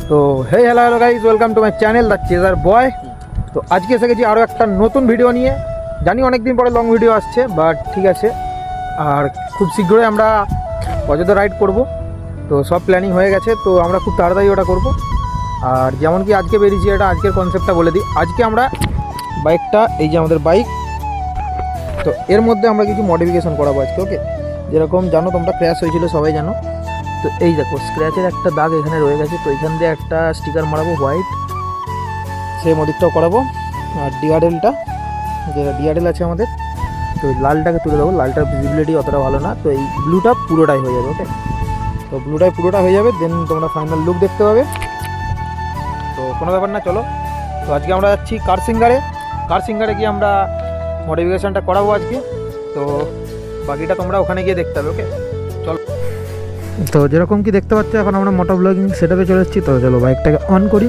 তো hello guys, welcome to my channel the chaser boy. তো আজকে এসে গেছি আরও একটা নতুন ভিডিও নিয়ে। জানি অনেক দিন পরে লং ভিডিও আসছে, বাট ঠিক আছে। আর খুব শীঘ্রই আমরা অযোধ্যা রাইড করব। তো সব প্ল্যানিং হয়ে গেছে, তো আমরা খুব তাড়াতাড়ি ওটা করব। আর যেমন কি আজকে বেরিয়েছি, এটা আজকের কনসেপ্টটা বলে দিই। আজকে আমরা বাইকটা, এই যে আমাদের বাইক, তো এর মধ্যে আমরা কিছু মডিফিকেশন করাবো আজকে। ওকে, যেরকম জানো তোমরা, ক্র্যাশ হয়েছিল সবাই জানো। তো এই দেখো, স্ক্র্যাচের একটা দাগ এখানে রয়ে গেছে, তো এখান দিয়ে একটা স্টিকার মারাবো হোয়াইট, সেম ওদিকটাও করাবো। আর ডিআরএলটা, যেটা ডিআরএল আছে আমাদের, তো লালটাকে তুলে দেবো। লালটার ভিজিবিলিটি অতটা ভালো না, তো এই ব্লুটা পুরোটাই হয়ে যাবে। ওকে, তো ব্লুটাই পুরোটা হয়ে যাবে, দেন তোমরা ফাইনাল লুক দেখতে পাবে। তো কোনো ব্যাপার না, চলো। তো আজকে আমরা যাচ্ছি কার সিঙ্গারে গিয়ে আমরা মডিফিকেশানটা করাবো আজকে। তো বাকিটা তোমরা ওখানে গিয়ে দেখতে হবে। ওকে চলো। তো যেরকম কি দেখতে পাচ্ছ, এখন আমরা মোটো ব্লগিং সেটআপে চলে এসেছি। তো চলো বাইকটাকে অন করি।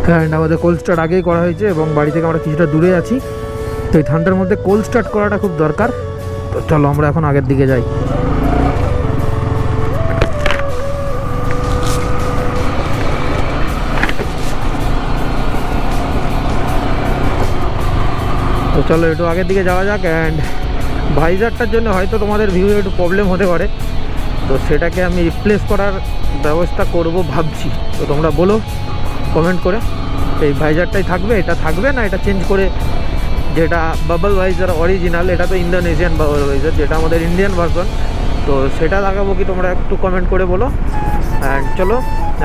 অ্যান্ড আমাদের কোল্ড স্টার্ট আগেই করা হয়েছে, এবং বাড়ি থেকে আমরা কিছুটা দূরে আছি। তো এই ঠান্ডার মধ্যে কোল্ড স্টার্ট করাটা খুব দরকার। তো চলো আমরা এখন আগের দিকে যাই। তো চলো একটু আগের দিকে যাওয়া যাক। অ্যান্ড ভাইজারটার জন্য হয়তো তোমাদের ভিউ একটু প্রবলেম হতে পারে, তো সেটাকে আমি রিপ্লেস করার ব্যবস্থা করব ভাবছি। তো তোমরা বলো কমেন্ট করে, এই ভাইজারটাই থাকবে, এটা থাকবে না এটা চেঞ্জ করে, যেটা বাবল ভাইজার অরিজিনাল, এটা তো ইন্দোনেশিয়ান বাবল ভাইজার, যেটা আমাদের ইন্ডিয়ান ভার্সন, তো সেটা লাগাবো কি তোমরা একটু কমেন্ট করে বলো। অ্যান্ড চলো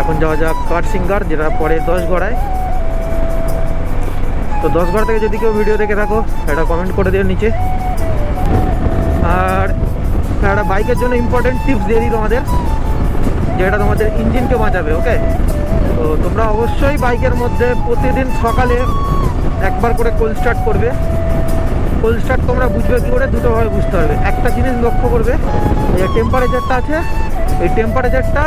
এখন যাওয়া যাক কারসিঙ্গার, যেটা পরে 10 গড়ায়। তো 10 গড় থেকে যদি কেউ ভিডিও দেখে থাকো, এটা কমেন্ট করে দিও নিচে। আর একটা বাইকের জন্য ইম্পর্টেন্ট টিপস দিয়ে দিই তোমাদের, যেটা তোমাদের ইঞ্জিনকে বাঁচাবে। ওকে, তো তোমরা অবশ্যই বাইকের মধ্যে প্রতিদিন সকালে একবার করে কোল্ড স্টার্ট করবে। কোল্ড স্টার্ট তোমরা বুঝবে কী করে, দুটোভাবে বুঝতে পারবে। একটা জিনিস লক্ষ্য করবে, এই টেম্পারেচারটা আছে, এই টেম্পারেচারটা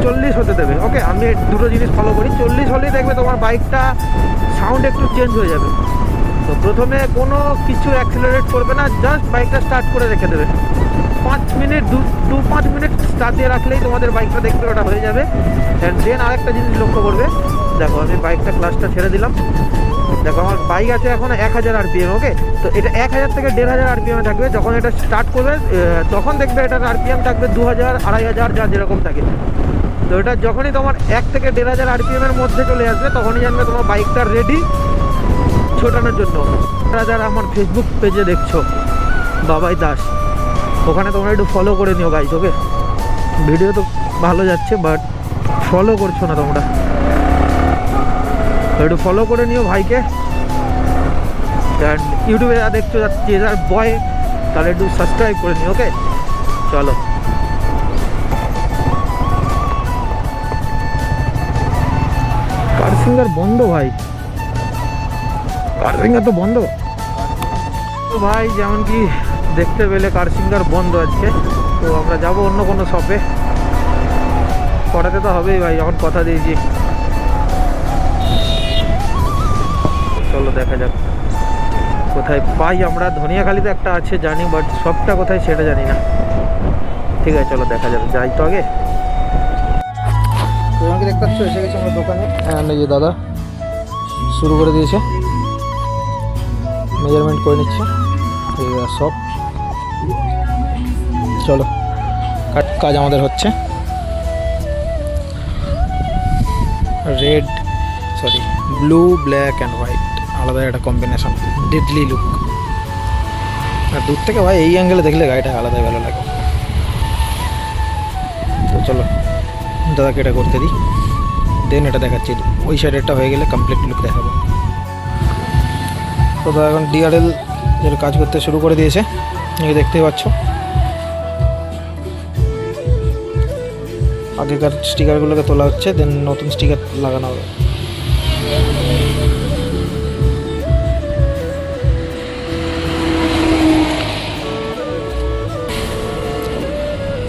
40 হতে দেবে। ওকে, আমি দুটো জিনিস ফলো করি। 40 হলেই দেখবে তোমার বাইকটা সাউন্ড একটু চেঞ্জ হয়ে যাবে। তো প্রথমে কোনো কিছু অ্যাক্সিলারেট করবে না, জাস্ট বাইকটা স্টার্ট করে রেখে দেবে 5 মিনিট, 2-5 মিনিট স্টার্ট দিয়ে রাখলেই তোমাদের বাইকটা দেখবে ওটা হয়ে যাবে। অ্যান্ড দেন আরেকটা জিনিস লক্ষ্য করবে, দেখো আমি বাইকটা ক্লাসটা ছেড়ে দিলাম, দেখো আমার বাইক আছে এখন 1000 RPM। ওকে, তো এটা 1000 থেকে 1500 RPM থাকবে। যখন এটা স্টার্ট করবে তখন দেখবে এটার RPM থাকবে 2000, 2500, যা যেরকম থাকে। তো এটা যখনই তোমার 1 থেকে 1500 RPM এর মধ্যে চলে আসবে, তখনই জানবে তোমার বাইকটা রেডি ছোটানোর জন্য। যারা আমার ফেসবুক পেজে দেখছো, বাবাই দাস, ওখানে তোমরা একটু ফলো করে নিও গাইস। ওকে, ভিডিও তো ভালো যাচ্ছে, বাট ফলো করছো না তোমরা, একটু ফলো করে নিও ভাইকে। অ্যান্ড ইউটিউবে যারা দেখছো চেজার বয়, তাহলে একটু সাবস্ক্রাইব করে নিও। ওকে চলো। কারসিঙ্গার বন্ধ ভাই, কারসিঙ্গার তো বন্ধ। তো ভাই যেমন কি দেখতে পেলে কারসিঙ্গার বন্ধ আজকে। তো আমরা যাব অন্য কোনো শপে, করাতে তো হবেই ভাই, যখন কথা দিয়েছি। চলো দেখা যাক কোথায় পাই আমরা। ধনিয়াখালিতে একটা আছে জানি, বাট সবটা কোথায় সেটা জানি না। ঠিক আছে চলো দেখা যাবে, যাই তো আগে। তো আমাকে দেখতে পাচ্ছ, এসে গেছি আমরা দোকানে। এই যে দাদা শুরু করে দিয়েছে, মেজারমেন্ট করে নিচ্ছে সব। চলো কাজ আমাদের হচ্ছে। ব্লু, ব্ল্যাক অ্যান্ড হোয়াইট, আলাদা একটা কম্বিনেশন, ডেডলি লুক। আর দূর থেকে ভাই এই অ্যাঙ্গেলে দেখলে গাড়িটা আলাদাই ভালো লাগে। তো চলো দাদাকে এটা করতে দিই, দেন এটা দেখাচ্ছি। ওই সাইডেরটা হয়ে গেলে কমপ্লিট লুক দেখাবো। তো দাদা এখন ডিআরএল এর কাজ করতে শুরু করে দিয়েছে, এই দেখতেই পাচ্ছ। আগেকার স্টিকারগুলোকে তোলা হচ্ছে, দেন নতুন স্টিকার লাগানো হবে।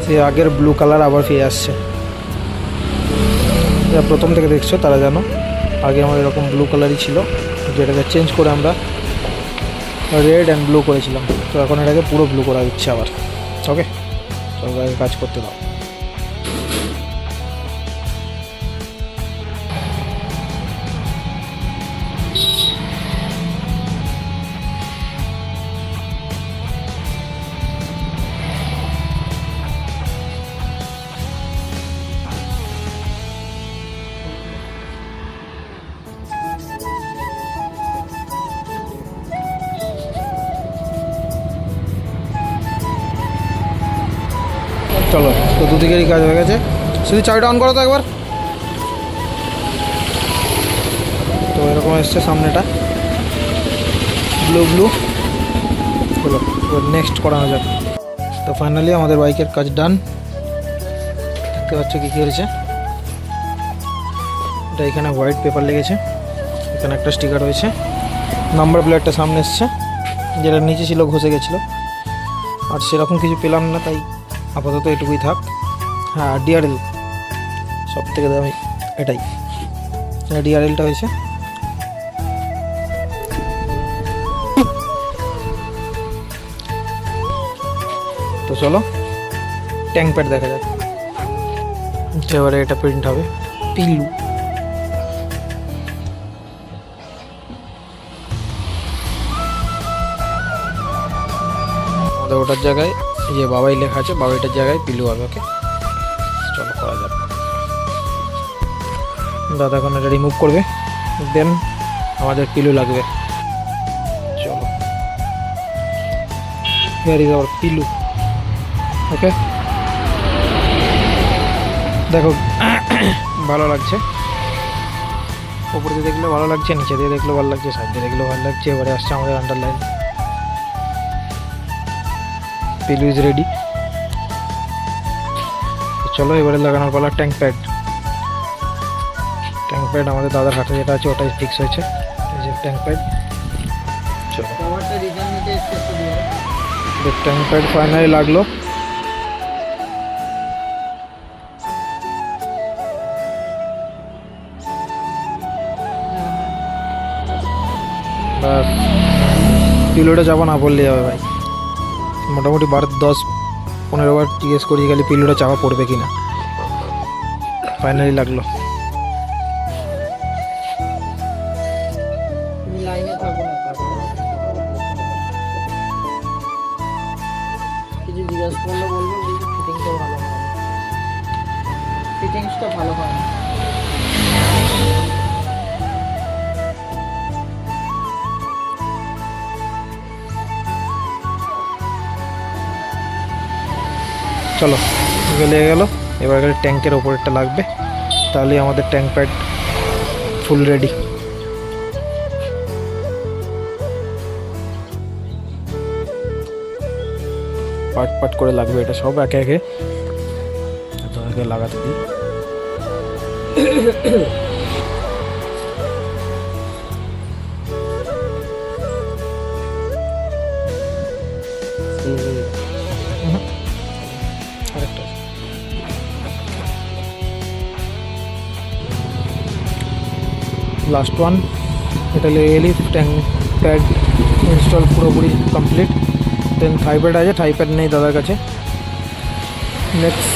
সে আগের ব্লু কালার আবার ফিরে আসছে। যারা প্রথম থেকে দেখছো তারা জানো, আগে আমার এরকম ব্লু কালারই ছিল, যেটাকে চেঞ্জ করে আমরা রেড অ্যান্ড ব্লু করেছিলাম। তো এখন এটাকে পুরো ব্লু করা দিচ্ছে আবার। ওকে, তো কাজ করতে দাও। চলো, তো দুদিকেরই কাজ হয়ে গেছে, শুধু চাবিটা অন করো তো একবার। তো এরকম এসছে সামনেটা ব্লু ব্লু। চলো এবার নেক্সট করানো যাক। তো ফাইনালি আমাদের বাইকের কাজ ডান। দেখতে পাচ্ছ কী কী হয়েছে। এটা এখানে হোয়াইট পেপার লেগেছে, এখানে একটা স্টিকার রয়েছে, নাম্বার প্লেটটা সামনে এসছে, যেটা নিচে ছিল ঘষে গেছিলো, আর সেরকম কিছু পেলাম না, তাই আপাতত এটুকুই থাক। হ্যাঁ, ডিআরএল সব থেকে দামি এটাই, ডিআরএলটা হয়েছে। তো চলো ট্যাঙ্ক প্যাড দেখা যাক। এবারে এটা প্রিন্ট হবে পিলু। আমাদের ওটার জায়গায় এই যে বাবাই লেখা আছে, বাবাইটার জায়গায় পিলু হবে। ওকে চলো করা যাক। দাদা এখন এটা রিমুভ করবে, দেন আমাদের পিলু লাগবে। চলো, হিয়ার ইজ আওয়ার পিলু। ওকে দেখো ভালো লাগছে, উপর দিয়ে দেখলে ভালো লাগছে, নিচে দিয়ে দেখলেও ভালো লাগছে, সাইড দিয়ে দেখলেও ভালো লাগছে। এবারে আসছে আমাদের আন্ডারলাইন। পিলু is ready. চলো এবারে লাগানোর পালা ট্যাঙ্ক প্যাড। ট্যাঙ্ক প্যাড আমাদের দাদার হাতে যেটা আছে ওটাই ফিক্স হয়েছে, এই যে ট্যাঙ্ক প্যাড। চলো ট্যাঙ্ক প্যাড ফাইনালি লাগলো। বাস পিলোটা চাপা না পড়লেই হবে ভাই। মোটামুটি 10-15 বার জিজ্ঞেস করি খালি পিলোটা চাপা পড়বে কিনা। ফাইনালি লাগলো। কিছু জিজ্ঞেস করলে বলবো ফিটিংসটা ভালো হয়, ফিটিংসটা ভালো হয় না। চলো লেগে গেল। এবার ট্যাঙ্কের ওপরেরটা লাগবে, তাহলে আমাদের tank pad full ready. Part part করে লাগবে এটা সব একে একে, তোমাকে লাগাতে দিই। লাস্ট ওয়ান, এটা লেগে গেলি ট্যাঙ্ক প্যাড ইনস্টল পুরোপুরি কমপ্লিট। দেন থাই প্যাড আছে, থাই প্যাড নেই দাদার কাছে। নেক্সট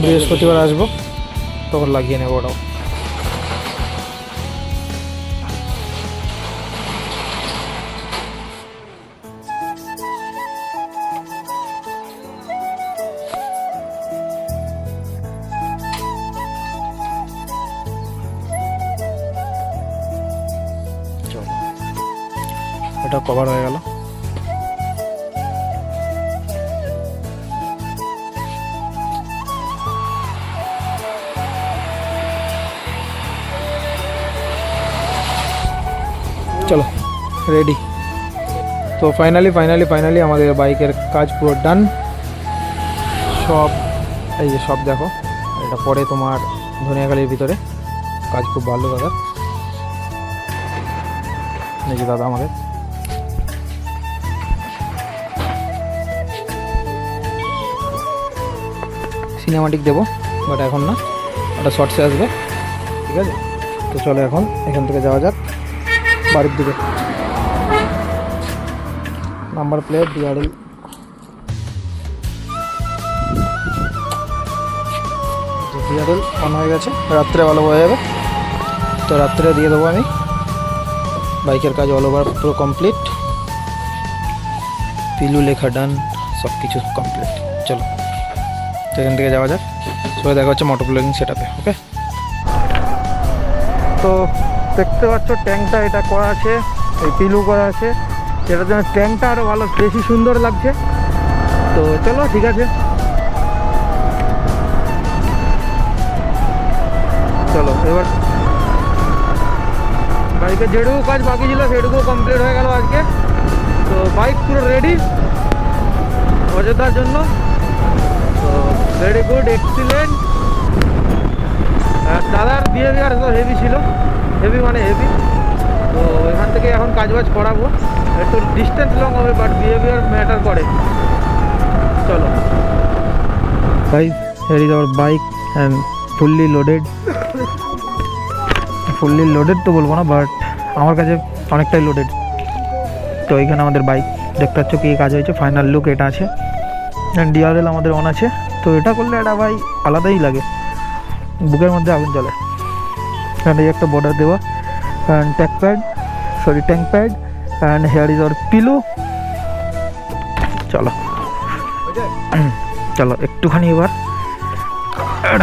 বৃহস্পতিবার আসবো, তখন লাগিয়ে নেবো ওটাও। চলো এটা কভার হয়ে গেল। চলো রেডি। তো ফাইনালি আমাদের বাইকের কাজ পুরো ডান। সব এই যে সব দেখো, এটা পরে তোমার ধনিয়াখালির ভিতরে। কাজ খুব ভালো দাদা, এই যে দাদা আমাদের। সিনেমাটিক দেবো, বাট এখন না, ওটা শর্টসে আসবে, ঠিক আছে। তো চলো এখন এখান থেকে যাওয়া যাক বাড়ির দিকে। Number plate DRL, DRL on হয়ে গেছে, রাত্রে ভালো হয়ে যাবে। তো রাত্রে দিয়ে দেবো আমি। বাইকের কাজ অল ওভার পুরো কমপ্লিট, পিলু লেখা ডান, সব কিছু কমপ্লিট। চলো তো এখান থেকে যাওয়া যাক। সবাই দেখা হচ্ছে মোটর ব্লগিং সেট আপে। ওকে, তো দেখতে পাচ্ছ ট্যাঙ্কটা এটা করা আছে, এই পিলু করা আছে, যেটার জন্য ট্যাঙ্কটা আরও ভালো বেশি সুন্দর লাগছে। তো চলো ঠিক আছে, এবার বাইকের যেটুকু কাজ বাকি ছিল সেটুকু কমপ্লিট হয়ে গেল আজকে। তো বাইক পুরো রেডি অযোধ্যার জন্য। তো ভেরি গুড, এক্সিলেন্ট। দাদার বিহেভিয়ার তো হেভি ছিল, হেভি মানে হেভি। তো এখান থেকে এখন কাজবাজ করাবো, একটু ডিস্টেন্স লং হবে বাট বিহেভিয়ার ম্যাটার করে। চলো guys, here is our bike and fully loaded তো বলবো না, বাট আমার কাছে অনেকটাই লোডেড। তো এইখানে আমাদের বাইক দেখতে পাচ্ছ কি কাজ হয়েছে, ফাইনাল লুক এটা আছে। অ্যান্ড ডিআরএল আমাদের অন আছে। তো এটা করলে এটা ভাই আলাদাই লাগে, বুকের মধ্যে আগুন জ্বলে। অ্যান্ড এই একটা বর্ডার দেওয়া, and tank pad and hair is our pillow. চলো চলো একটুখানি এবার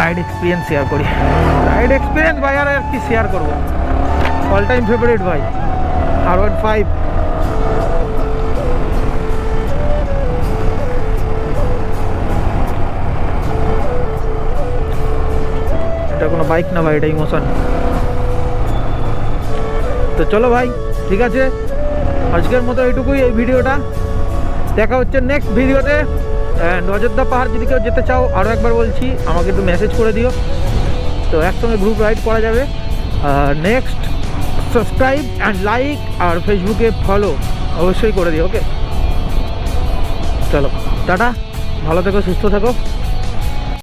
রাইড এক্সপিরিয়েন্স শেয়ার করি। রাইড এক্সপিরিয়েন্স ভাই আর কি শেয়ার করবো, অল টাইম ফেভারিট ভাই R15। এটা কোনো বাইক না ভাই, এটা ইমোশন। তো চলো ভাই, ঠিক আছে, আজকের মতো এইটুকুই এই ভিডিওটা। দেখা হচ্ছে নেক্সট ভিডিওতে। অযোধ্যা পাহাড় যদি কেউ যেতে চাও, আরও একবার বলছি, আমাকে একটু মেসেজ করে দিও। তো একসঙ্গে গ্রুপ রাইড করা যাবে। নেক্সট সাবস্ক্রাইব অ্যান্ড লাইক আর ফেসবুকে ফলো অবশ্যই করে দিও। ওকে, চলো টাটা, ভালো থেকো, সুস্থ থাকো।